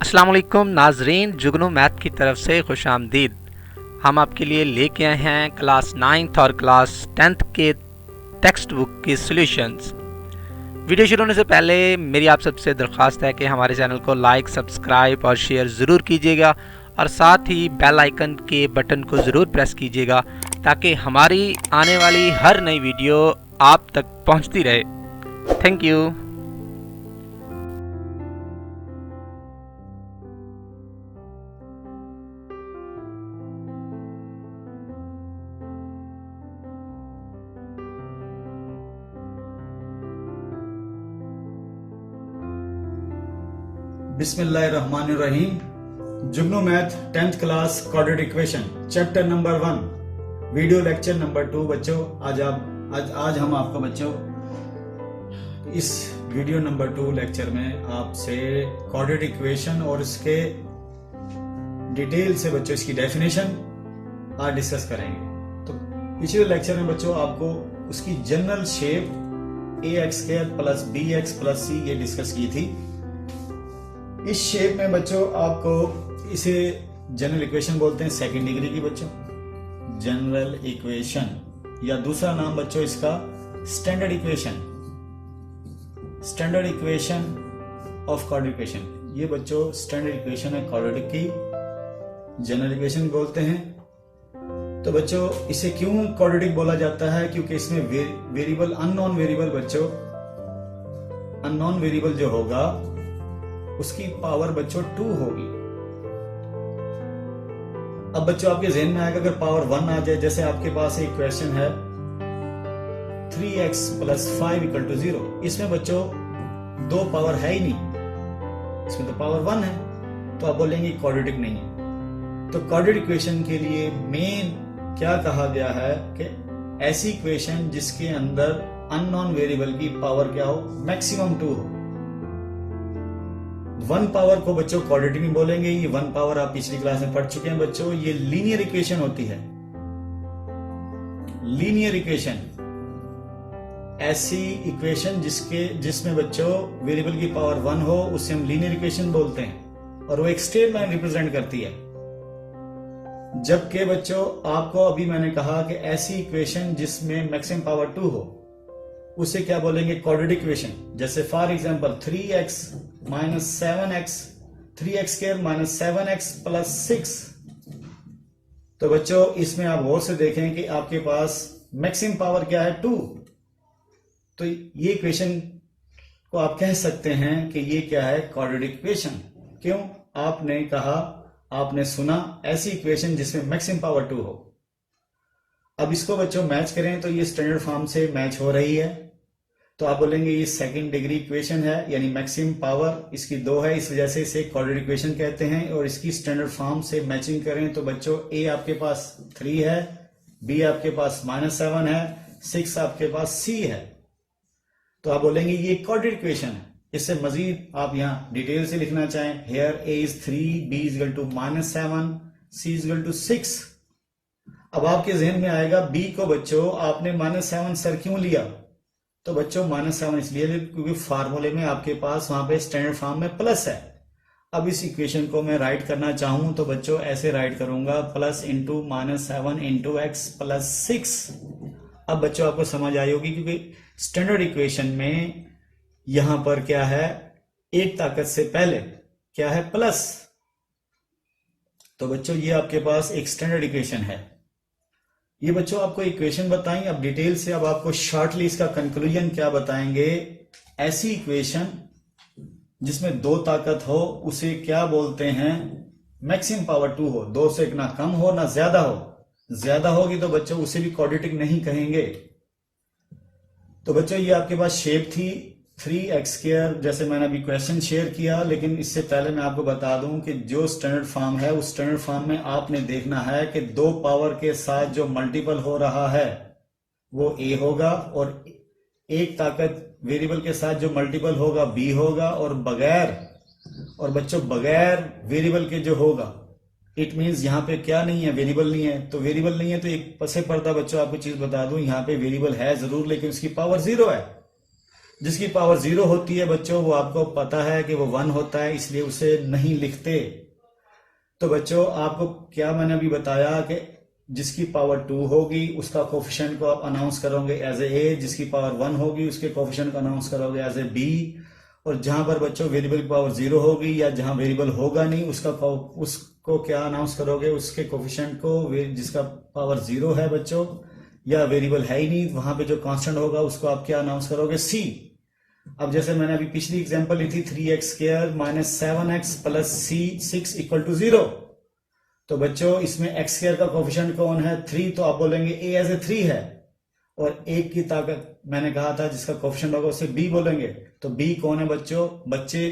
अस्सलाम वालेकुम नाजरीन, जुगनू मैथ की तरफ से खुश आमदीद। हम आपके लिए लेके आए हैं क्लास 9th और क्लास 10th के टेक्स्ट बुक के सॉल्यूशंस। वीडियो शुरू होने से पहले मेरी आप सबसे दरख्वास्त है कि हमारे चैनल को लाइक, सब्सक्राइब और शेयर ज़रूर कीजिएगा और साथ ही बेल आइकन के बटन को ज़रूर प्रेस कीजिएगा ताकि हमारी आने वाली हर नई वीडियो आप तक पहुंचती रहे। Thank you. बिस्मिल्लाहिर्रहमानिर्रहीम। जुगनू math 10th class coordinate equation chapter number 1 video lecture number 2। बच्चों आज हम आपको बच्चों इस वीडियो नंबर 2 लेक्चर में आपसे कोऑर्डिनेट इक्वेशन और इसके डिटेल से बच्चों इसकी डेफिनेशन आज डिस्कस करेंगे। तो पिछले लेक्चर में बच्चों आपको उसकी general shape ax² + bx + c ये डिस्कस की थी। इस शेप में बच्चों आपको इसे जनरल इक्वेशन बोलते हैं सेकंड डिग्री की बच्चों, जनरल इक्वेशन, या दूसरा नाम बच्चों इसका standard equation, standard equation of coordinate equation. ये बच्चों स्टैंडर्ड इक्वेशन है कोऑर्डिनेट की, जनरल इक्वेशन बोलते हैं। तो बच्चों इसे क्यों कोऑर्डिनेट बोला जाता है? क्योंकि इसमें वेरिएबल अननोन वेरिएबल बच्चों, अननोन वेरिएबल जो होगा उसकी पावर बच्चों 2 होगी। अब बच्चों आपके जहन में आएगा अगर पावर 1 आ जाए, जैसे आपके पास एक क्वेश्चन है 3x + 5 = 0। इसमें बच्चों 2 पावर है ही नहीं, इसमें तो पावर 1 है, तो आप बोलेंगे कोऑर्डिनेट नहीं है। तो कोऑर्डिनेट इक्वेशन के लिए मेन क्या कहा गया है कि ऐसी इक्वेशन जिसके अंदर अननोन वेरिएबल की पावर क्या हो, मैक्सिमम 2 हो। 1 पावर को बच्चों कोऑर्डिनेट नहीं बोलेंगे, ये 1 पावर आप पिछली क्लास में पढ़ चुके हैं बच्चों। ये लीनियर इक्वेशन होती है। लीनियर इक्वेशन ऐसी इक्वेशन जिसमें बच्चों वेरिएबल की पावर 1 हो, उसे हम लीनियर इक्वेशन बोलते हैं और वो एक स्ट्रेट लाइन रिप्रेजेंट करती है। जबकि बच्चों आपको अभी मैंने कहा कि ऐसी इक्वेशन जिसमें मैक्सिमम पावर 2 हो उसे क्या बोलेंगे, कोऑर्डिनेट इक्वेशन। जैसे for example 3x - 7x, 3x² - 7x + 6। तो बच्चों इसमें आप गौर से देखें कि आपके पास मैक्सिमम पावर क्या है, 2। तो ये इक्वेशन को आप कह सकते हैं कि ये क्या है, कोऑर्डिनेट इक्वेशन। क्यों? आपने कहा, आपने सुना ऐसी इक्वेशन जिसमें मैक्सिमम पावर 2 हो। अब इसको बच्चों मैच करें तो ये स्टैंडर्ड फॉर्म से मैच हो रही है, तो आप बोलेंगे ये सेकंड डिग्री इक्वेशन है, यानी मैक्सिमम पावर इसकी 2 है, इस वजह से इसे कोऑर्डिनेट इक्वेशन कहते हैं। और इसकी स्टैंडर्ड फॉर्म से मैचिंग करें तो बच्चों a आपके पास 3 है, b आपके पास -7 है, 6 आपके पास c है। तो आप बोलेंगे ये कोऑर्डिनेट इक्वेशन है। इससे मजीद आप यहां डिटेल से लिखना चाहें, hair a is 3, b is equal to -7, c is equal to 6। अब आपके जहन में आएगा b को बच्चों आपने -7 सर क्यों लिया? तो बच्चों -7 इसलिए क्योंकि फार्मूले में आपके पास वहां पे स्टैंडर्ड फॉर्म में प्लस है। अब इस इक्वेशन को मैं राइट करना चाहूं तो बच्चों ऐसे राइट करूंगा, प्लस इंटू -7 × x + 6। अब बच्चों आपको समझ आई होगी क्योंकि स्टैंडर्ड इक्वेशन में यहां पर क्या है, एक ताकत से पहले क्या है, प्लस। तो बच्चों ये आपके पास एक स्टैंडर्ड इक्वेशन है। ये बच्चों आपको इक्वेशन बताई। अब डिटेल से अब आपको शॉर्टली इसका कंक्लूजन क्या बताएंगे। ऐसी इक्वेशन जिसमें 2 ताकत हो उसे क्या बोलते हैं, मैक्सिमम पावर 2 हो, 2 से ना कम हो ना ज्यादा हो। ज्यादा होगी तो बच्चों उसे भी कोऑर्डिनेट नहीं कहेंगे। तो बच्चों ये आपके पास शेप थी 3x², जैसे मैंने अभी क्वेश्चन शेयर किया। लेकिन इससे पहले मैं आपको बता दूं कि जो स्टैंडर्ड फॉर्म है उस स्टैंडर्ड फॉर्म में आपने देखना है कि 2 पावर के साथ जो मल्टीपल हो रहा है वो a होगा, और एक ताकत वेरिएबल के साथ जो मल्टीपल होगा b होगा, और बच्चों बगैर वेरिएबल के जो होगा, इट मींस यहां पे क्या नहीं है, वेरिएबल नहीं है। तो वेरिएबल नहीं है तो एक पसे पर्दा बच्चों आपको चीज बता दूं, यहां पे वेरिएबल है जरूर लेकिन उसकी पावर 0 है। जिसकी पावर 0 होती है बच्चों, वो आपको पता है कि वो 1 होता है, इसलिए उसे नहीं लिखते। तो बच्चों आपको क्या मैंने अभी बताया कि जिसकी पावर 2 होगी उसका कोफिशिएंट को आप अनाउंस करोगे एज ए, जिसकी पावर 1 होगी उसके कोफिशिएंट को अनाउंस करोगे एज ए बी, और जहां पर बच्चों वेरिएबल की पावर 0 होगी या जहां वेरिएबल होगा नहीं उसको क्या अनाउंस करोगे, उसके कोफिशिएंट को, जिसका पावर 0 है बच्चों या वेरिएबल है ही नहीं, वहां पे जो कांस्टेंट होगा उसको आप क्या अनाउंस करोगे, सी। अब जैसे मैंने अभी पिछली एग्जांपल ली थी 3x² - 7x + c6 = 0, तो बच्चों इसमें x² का कोफिशिएंट कौन है, 3, तो आप बोलेंगे a एज ए 3 है, और 1 की ताकत मैंने कहा था जिसका कोफिशिएंट होगा उसे b बोलेंगे। तो b कौन है बच्चों, बच्चे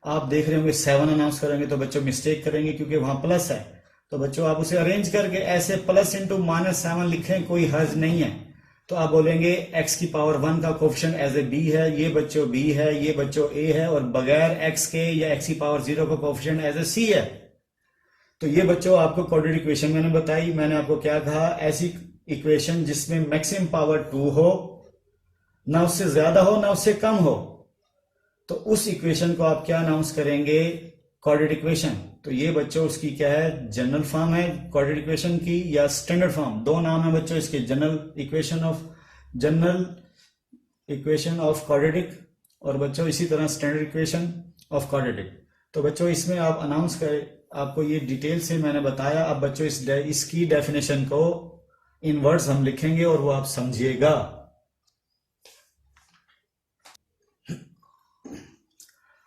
आप देख रहे होंगे 7 अनाउंस करेंगे तो बच्चों मिस्टेक करेंगे क्योंकि वहां प्लस है, तो बच्चों आप उसे अरेंज करके ऐसे प्लस इंटू -7 लिखें, कोई हर्ज नहीं है। तो आप बोलेंगे x की पावर 1 का कोफिशिएंट एज ए b है, ये बच्चों b है, ये बच्चों a है, और बगैर x के या x की पावर 0 का कोफिशिएंट एज ए c है। तो ये बच्चों आपको क्वाड्रेटिक इक्वेशन मैंने बताई। मैंने आपको क्या कहा, ऐसी इक्वेशन जिसमें मैक्सिमम पावर 2 हो, ना उससे ज्यादा हो ना उससे कम हो, तो उस इक्वेशन को आप क्या अनाउंस करेंगे, क्वाड्रेटिक इक्वेशन। तो ये बच्चों उसकी क्या है, जनरल फॉर्म है क्वाड्रेटिक इक्वेशन की या स्टैंडर्ड फॉर्म, दो नाम है बच्चों इसके, जनरल इक्वेशन ऑफ क्वाड्रेटिक, और बच्चों इसी तरह स्टैंडर्ड इक्वेशन ऑफ क्वाड्रेटिक। तो बच्चों इसमें आप अनाउंस करें, आपको ये डिटेल से मैंने बताया। अब बच्चों इसकी डेफिनेशन को इन वर्ड्स हम लिखेंगे और वो आप समझिएगा।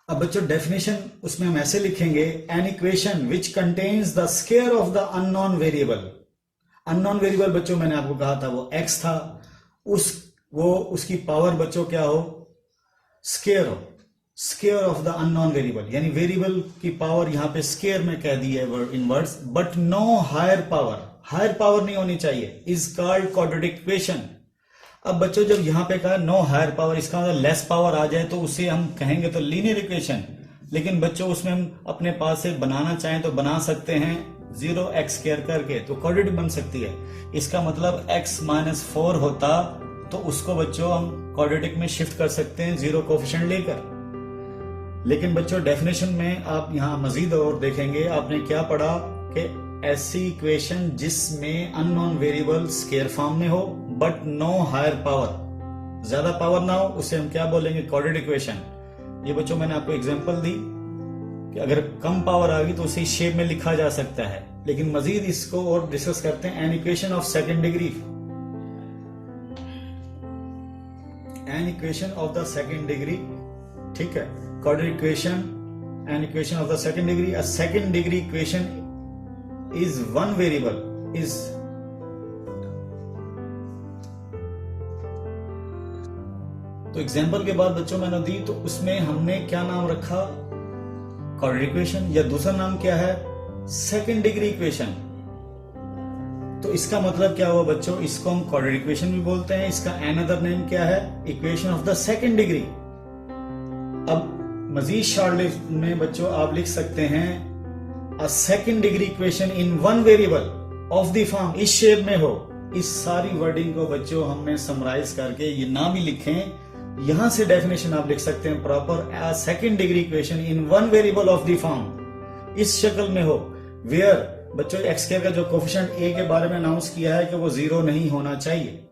अब बच्चों डेफिनेशन उसमें हम ऐसे लिखेंगे, an equation which contains the square of the unknown variable. Unknown variable बच्चों मैंने आपको कहा था वो x था, उसकी पावर बच्चों क्या हो, square of the unknown variable, यानी वेरिएबल की पावर यहां पे स्क्वायर में कह दी है in words, but no higher power नहीं होनी चाहिए, इज कॉल्ड क्वाड्रेटिक इक्वेशन। अब बच्चों जब यहां पे कहा नो हायर पावर, इसका मतलब लेस पावर आ जाए तो उसे हम कहेंगे तो लीनियर इक्वेशन, लेकिन बच्चों उसमें हम अपने पास से बनाना चाहें तो बना सकते हैं 0x² करके, तो क्वाड्रेटिक बन सकती है। इसका मतलब x - 4 होता तो उसको बच्चों हम क्वाड्रेटिक में शिफ्ट कर सकते हैं 0 कोफिशिएंट लेकर। लेकिन बच्चों डेफिनेशन में आप यहां मजीद और देखेंगे, आपने क्या पढ़ा कि ऐसी इक्वेशन जिसमें अननोन वेरिएबल स्क्वायर फॉर्म में हो बट नो हायर पावर, ज्यादा पावर ना हो, उसे हम क्या बोलेंगे, क्वाड्रेटिक इक्वेशन। ये बच्चों मैंने आपको एग्जांपल दी कि अगर कम पावर आ गई तो उसे शेप में लिखा जा सकता है, लेकिन मजीद इसको और डिस्कस करते हैं। An equation of second degree, an equation of the second degree, ठीक है, quadratic equation, an equation of the second degree. A second degree equation is one variable is तो एग्जाम्पल के बाद बच्चों मैंने दी, तो उसमें हमने क्या नाम रखा, क्वाड्रेटिक इक्वेशन, या दूसरा नाम क्या है, सेकंड डिग्री इक्वेशन। तो इसका मतलब क्या हुआ बच्चों, इसको हम क्वाड्रेटिक इक्वेशन भी बोलते हैं, इसका अनदर नेम क्या है, equation of the second degree. अब मजीद शॉर्ट में बच्चों आप लिख सकते हैं A second degree equation in one variable of the form, इस शेप में हो। इस सारी वर्डिंग को बच्चों हमने समराइज करके, ये ना भी लिखें, यहां से डेफिनेशन आप लिख सकते हैं proper, a second degree equation in one variable of the form, इस शक्ल में हो, where बच्चों x² का जो कोफिशिएंट a के बारे में अनाउंस किया है कि वो 0 नहीं होना चाहिए।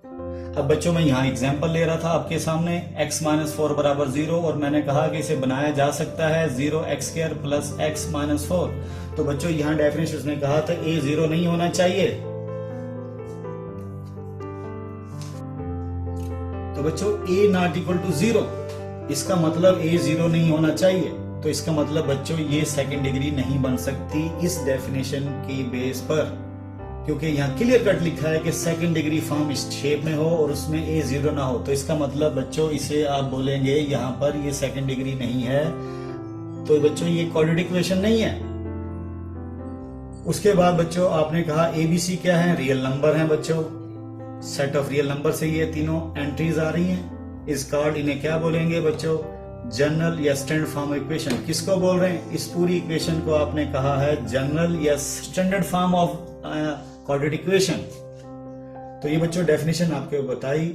अब बच्चों मैं यहाँ एग्जाम्पल ले रहा था आपके सामने, x - 4 = 0, और मैंने कहा कि इसे बनाया जा सकता है 0x² + x - 4। तो बच्चों यहाँ डेफिनेशन उसने कहा था a 0 नहीं होना चाहिए। तो बच्चों a ≠ 0, इसका मतलब a 0 नहीं होना चाहिए। तो इसका मतलब बच्चों ये सेकंड डिग्री नहीं बन सकती इस डेफिनेशन की बेस पर, क्योंकि यहाँ क्लियर कट लिखा है कि सेकंड डिग्री फॉर्म इस शेप में हो और उसमें a 0 ना हो। तो इसका मतलब बच्चों इसे आप बोलेंगे यहाँ पर ये सेकंड डिग्री नहीं है, तो बच्चों ये क्वाड्रेटिक इक्वेशन नहीं है। उसके बाद बच्चों आपने कहा ABC क्या है, रियल नंबर है बच्चों, सेट ऑफ रियल नंबर से ये तीनों एंट्रीज आ रही हैं। इस कार्ड इन्हें क्या बोलेंगे बच्चों, जनरल या स्टैंडर्ड फॉर्म इक्वेशन। किसको बोल रहे हैं, इस पूरी इक्वेशन को आपने कहा है जनरल या standard form of quadratic equation. तो ये बच्चों डेफिनेशन आपको बताई।